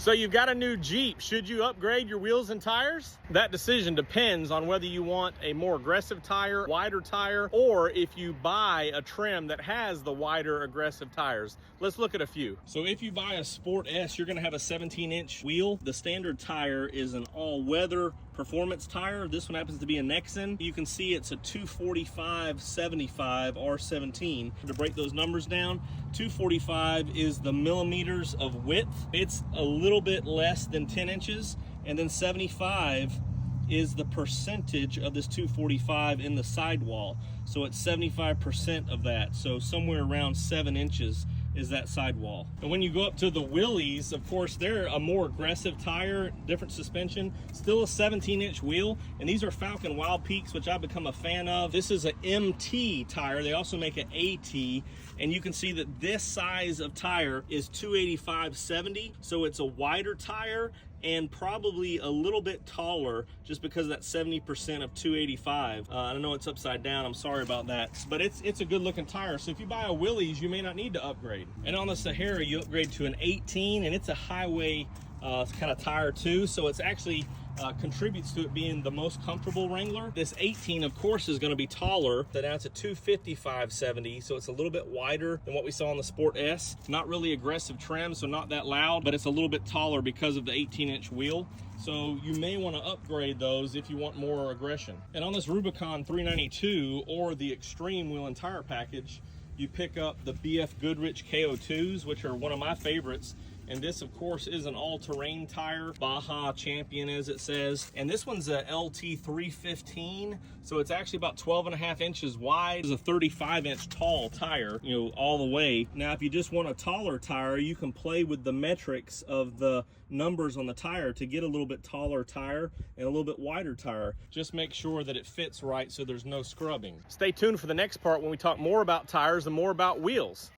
So you've got a new Jeep. Should you upgrade your wheels and tires? That decision depends on whether you want a more aggressive tire, wider tire, or if you buy a trim that has the wider aggressive tires. Let's look at a few. So if you buy a Sport S, you're gonna have a 17-inch wheel. The standard tire is an all-weather performance tire. This one happens to be a Nexen. You can see it's a 245/75 R17. To break those numbers down, 245 is the millimeters of width. It's a little bit less than 10 inches, and then 75 is the percentage of this 245 in the sidewall. So it's 75% of that. So somewhere around 7 inches is that sidewall. And when you go up to the Willys, of course, they're a more aggressive tire, different suspension, still a 17-inch wheel, and these are Falcon Wild Peaks, which I've become a fan of. This is an MT tire. They also make an AT, and you can see that this size of tire is 285/70, so it's a wider tire and probably a little bit taller just because of that 70% of 285. I know it's upside down, I'm sorry about that, but it's a good looking tire. So if you buy a Willys, you may not need to upgrade. And on the Sahara, you upgrade to an 18, and it's a highway kind of tire too, so it's actually contributes to it being the most comfortable Wrangler. This 18, of course, is going to be taller. So now it's a 255/70, so it's a little bit wider than what we saw on the Sport S. Not really aggressive trim, so not that loud, but it's a little bit taller because of the 18-inch wheel. So you may want to upgrade those if you want more aggression. And on this Rubicon 392 or the Extreme Wheel and Tire Package, you pick up the BF Goodrich KO2s, which are one of my favorites. And this, of course, is an all-terrain tire, Baja Champion, as it says. And this one's a LT 315, so it's actually about 12.5 inches wide. It's a 35-inch tall tire, you know, all the way. Now, if you just want a taller tire, you can play with the metrics of the numbers on the tire to get a little bit taller tire and a little bit wider tire. Just make sure that it fits right so there's no scrubbing. Stay tuned for the next part when we talk more about tires and more about wheels.